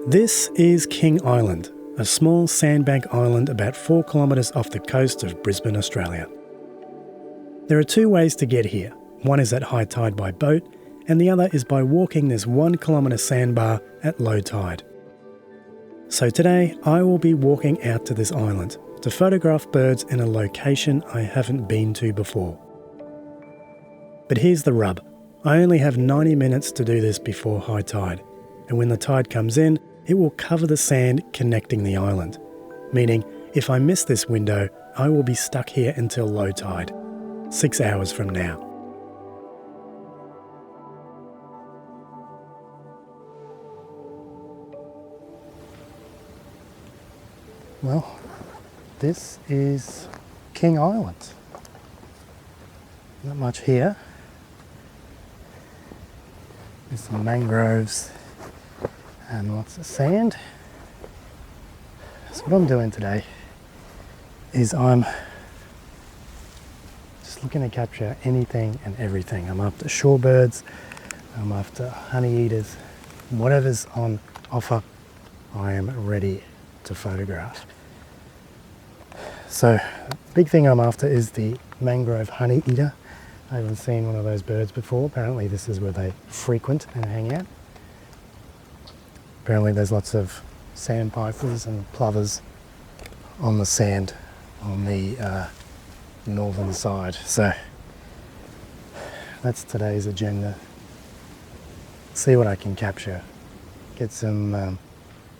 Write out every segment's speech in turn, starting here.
This is King Island, a small sandbank island about 4 kilometres off the coast of Brisbane, Australia. There are 2 ways to get here. One is at high tide by boat, and the other is by walking this 1 kilometre sandbar at low tide. So today I will be walking out to this island to photograph birds in a location I haven't been to before. But here's the rub. I only have 90 minutes to do this before high tide, and when the tide comes in, it will cover the sand connecting the island, meaning if I miss this window, I will be stuck here until low tide, 6 hours from now. Well, this is King Island. Not much here. There's some mangroves and lots of sand. So what I'm doing today is I'm just looking to capture anything and everything. I'm after shorebirds, I'm after honey eaters, whatever's on offer, I am ready to photograph. So the big thing I'm after is the mangrove honey eater. I haven't seen one of those birds before. Apparently this is where they frequent and hang out. Apparently there's lots of sandpipers and plovers on the sand on the northern side. So that's today's agenda. See what I can capture. Get some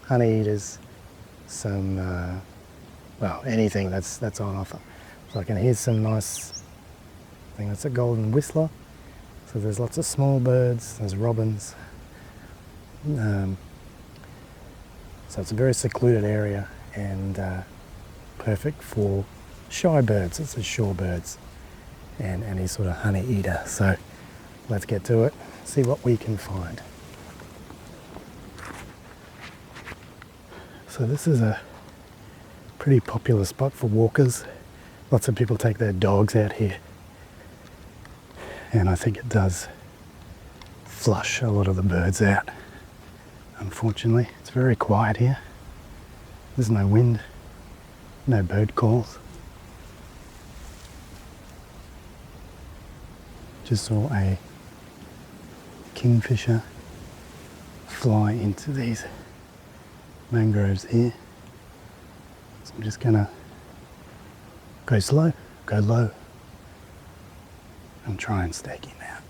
honey eaters, some, well, anything that's on offer. So I can hear some nice, I think that's a golden whistler. So there's lots of small birds, there's robins. So it's a very secluded area and perfect for shy birds. It's a shorebirds and any sort of honey eater. So let's get to it, see what we can find. So this is a pretty popular spot for walkers. Lots of people take their dogs out here. And I think it does flush a lot of the birds out. Unfortunately, it's very quiet here. There's no wind, no bird calls. Just saw a kingfisher fly into these mangroves here. So I'm just gonna go slow, go low, and try and stake him out.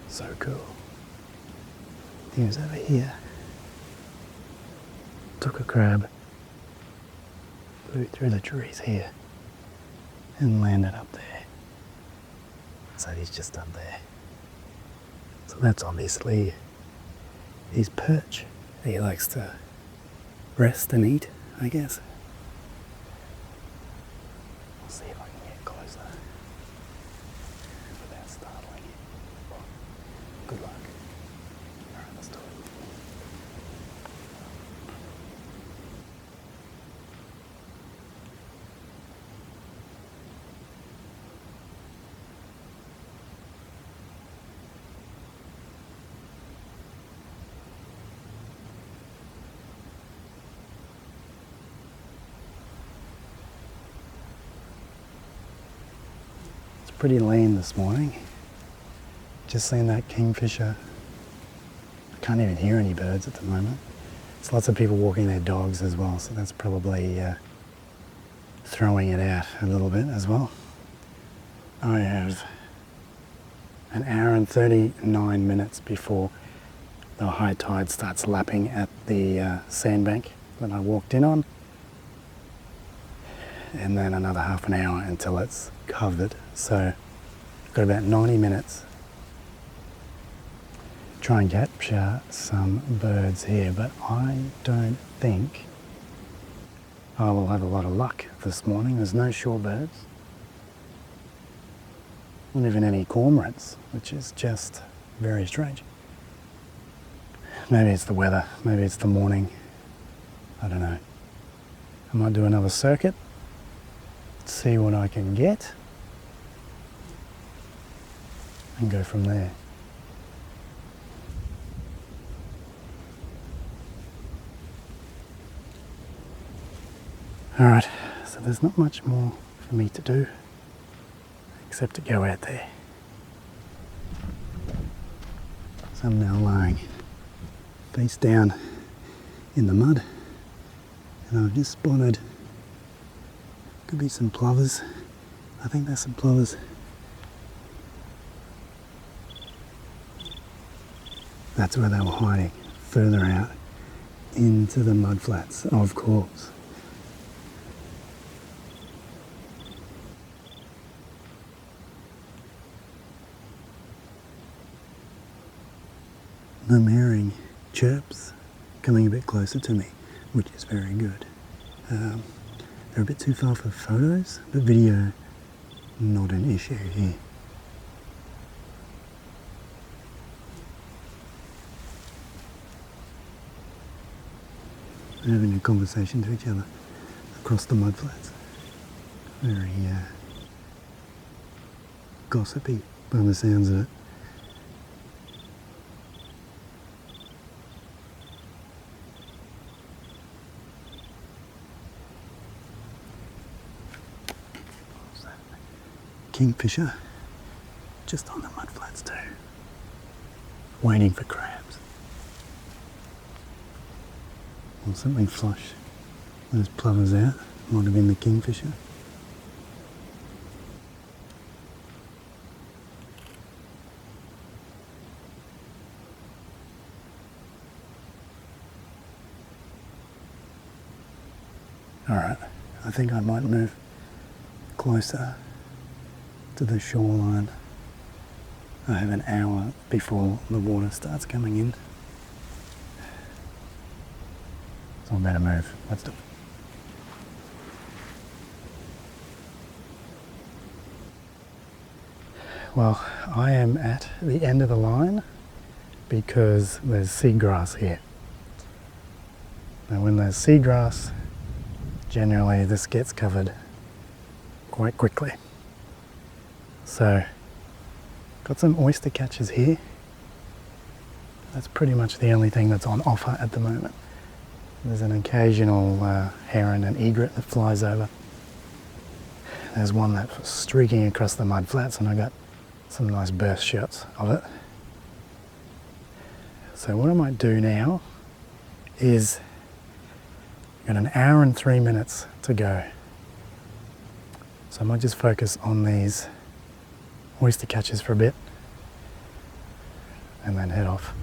So cool. He was over here. Took a crab, flew through the trees here, and landed up there. So he's just up there. So that's obviously his perch. He likes to rest and eat, I guess. I'll see if I can get closer without startling him. Good luck. Alright, let's do it. It's pretty lean this morning. Just seen that kingfisher. I can't even hear any birds at the moment. There's lots of people walking their dogs as well, so that's probably throwing it out a little bit as well. I have an hour and 39 minutes before the high tide starts lapping at the sandbank that I walked in on, and then another half an hour until it's covered. So I've got about 90 minutes. Try and capture some birds here, but I don't think I will have a lot of luck this morning. There's no shorebirds, not even any cormorants, which is just very strange. Maybe it's the weather, maybe it's the morning. I don't know. I might do another circuit, see what I can get, and go from there. Alright, so there's not much more for me to do except to go out there. So I'm now lying face down in the mud, and I've just spotted, could be some plovers. I think there's some plovers. That's where they were hiding, further out into the mud flats, of course. I'm hearing chirps coming a bit closer to me, which is very good. They're a bit too far for photos, but video, not an issue here. They're having a conversation to each other across the mud flats. Very gossipy by the sounds of it. Kingfisher just on the mud flats too, waiting for crabs. Or something flush those plovers out. Might have been the kingfisher. Alright, I think I might move closer to the shoreline. I have an hour before the water starts coming in. So I better move. Let's do it. Well, I am at the end of the line because there's seagrass here. Now when there's seagrass, generally this gets covered quite quickly. So, got some oyster catchers here. That's pretty much the only thing that's on offer at the moment. There's an occasional heron and egret that flies over. There's one that's streaking across the mud flats, and I got some nice burst shots of it. So what I might do now is, got an hour and 3 minutes to go. So I might just focus on these oyster catchers for a bit and then head off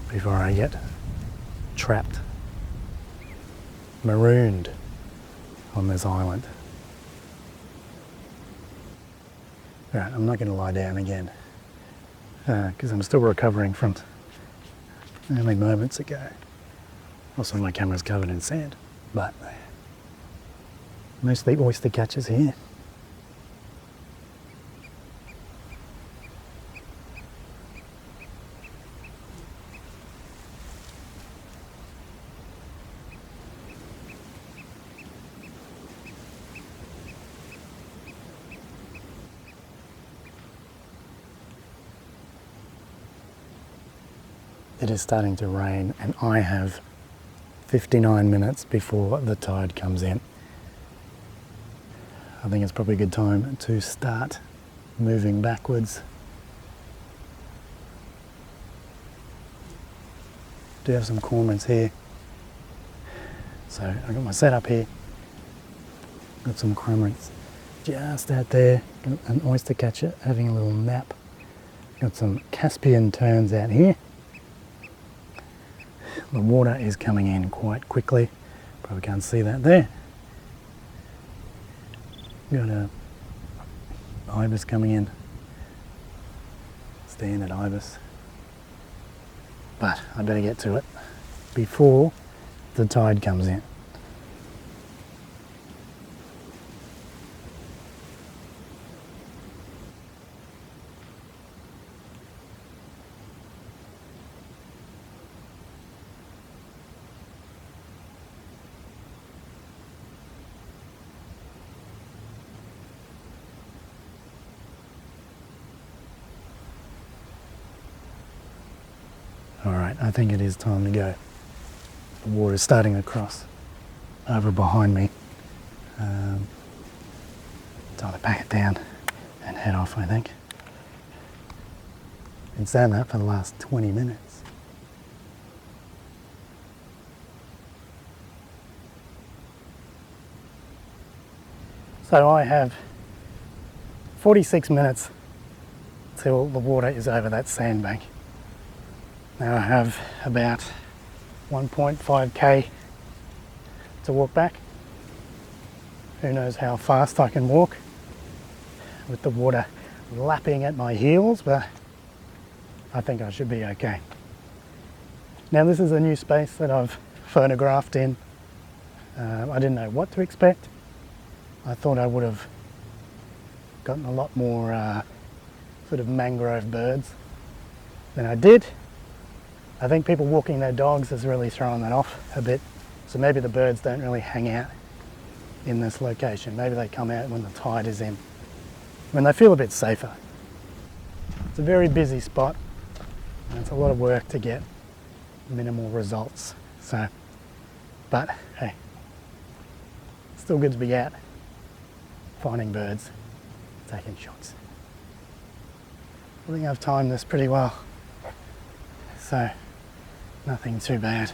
before I get trapped, marooned on this island. Alright, I'm not going to lie down again because I'm still recovering from only moments ago. Also my camera's covered in sand, but mostly oyster catchers here. It is starting to rain and I have 59 minutes before the tide comes in. I think it's probably a good time to start moving backwards. Do have some cormorants here. So I got my setup here. Got some cormorants just out there. Got an oyster catcher having a little nap. Got some Caspian terns out here. The water is coming in quite quickly. Probably can't see that there. Got a ibis coming in. Standard ibis. But I better get to it before the tide comes in. Alright, I think it is time to go. The water's starting to cross over behind me. Time to back it down and head off, I think. Been saying that for the last 20 minutes. So I have 46 minutes till the water is over that sandbank. Now I have about 1.5k to walk back. Who knows how fast I can walk with the water lapping at my heels, but I think I should be okay. Now this is a new space that I've photographed in. I didn't know what to expect. I thought I would have gotten a lot more sort of mangrove birds than I did. I think people walking their dogs has really thrown that off a bit. So maybe the birds don't really hang out in this location. Maybe they come out when the tide is in, when they feel a bit safer. It's a very busy spot and it's a lot of work to get minimal results. So, but hey, still good to be out finding birds, taking shots. I think I've timed this pretty well, so nothing too bad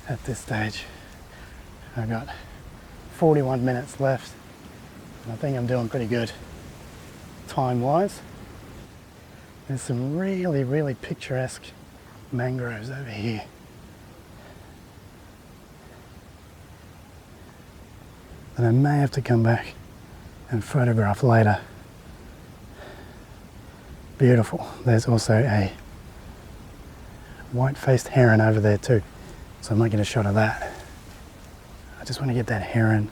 at this stage. I've got 41 minutes left and I think I'm doing pretty good time wise. There's some really picturesque mangroves over here. And I may have to come back and photograph later. Beautiful. There's also a white-faced heron over there too, so I might get a shot of that. I just want to get that heron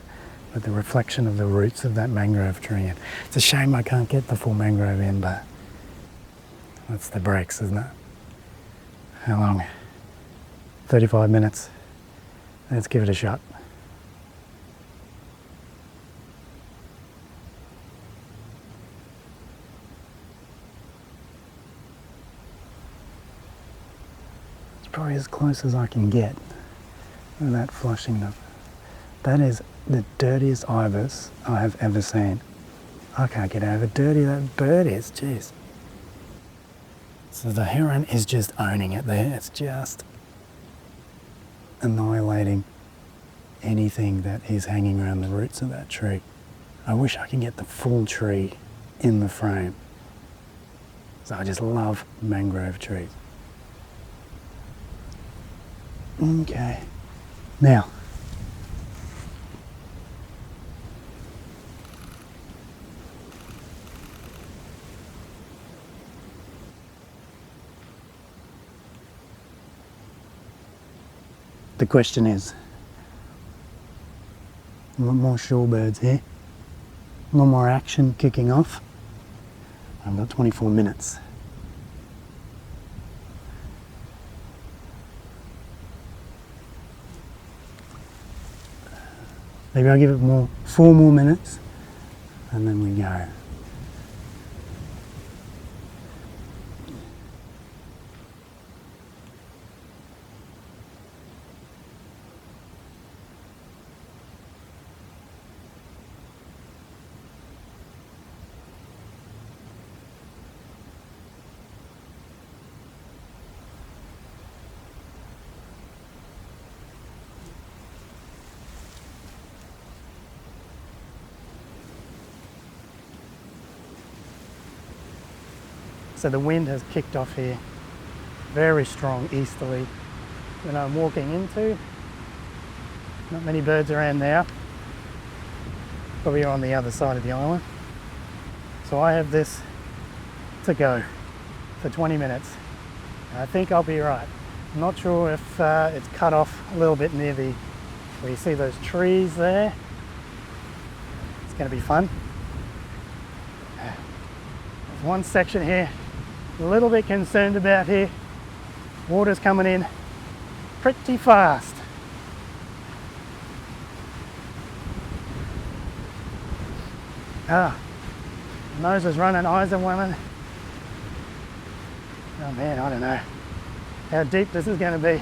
with the reflection of the roots of that mangrove tree in. It's a shame I can't get the full mangrove in, but that's the breaks, isn't it? How long? 35 minutes. Let's give it a shot. Probably as close as I can get without flushing them. That is the dirtiest ibis I have ever seen. I can't get over how dirty that bird is, jeez. So the heron is just owning it there. It's just annihilating anything that is hanging around the roots of that tree. I wish I could get the full tree in the frame. So I just love mangrove trees. Okay, now the question is, a lot more shorebirds here, a lot more action kicking off. I've got 24 minutes. Maybe I'll give it 4 more minutes and then we go. So the wind has kicked off here, very strong easterly. That I'm walking into, not many birds around now, probably on the other side of the island. So I have this to go for 20 minutes. I think I'll be right. I'm not sure if it's cut off a little bit near the, where you see those trees there. It's going to be fun. There's one section here a little bit concerned about here. Water's coming in pretty fast. Nose is running, eyes are running. Oh man, I don't know. how deep this is going to be.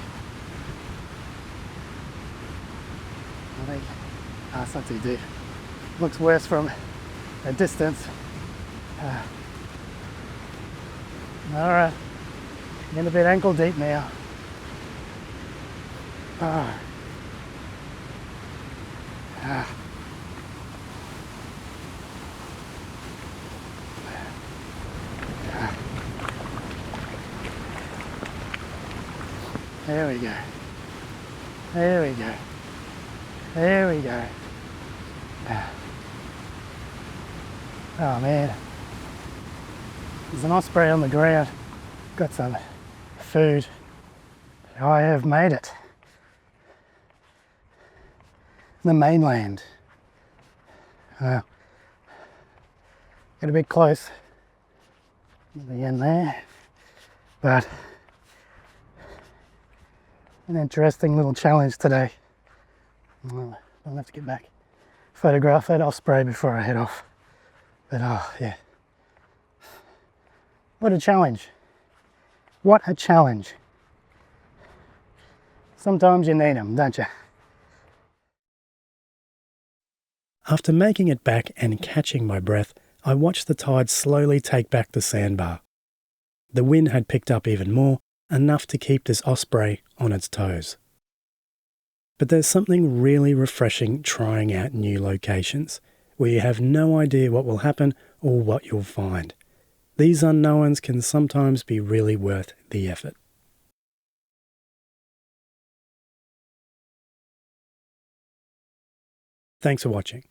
I think, it's not too deep. Looks worse from a distance. Alright, getting a bit ankle deep now. There we go. There we go. There we go. Oh man. There's an osprey on the ground. Got some food. I have made it. The mainland. Wow. Get a bit close at the end there. But an interesting little challenge today. I'll have to get back, photograph that osprey before I head off. But oh yeah, what a challenge. What a challenge. Sometimes you need them, don't you? After making it back and catching my breath, I watched the tide slowly take back the sandbar. The wind had picked up even more, enough to keep this osprey on its toes. But there's something really refreshing trying out new locations, where you have no idea what will happen or what you'll find. These unknowns can sometimes be really worth the effort. Thanks for watching.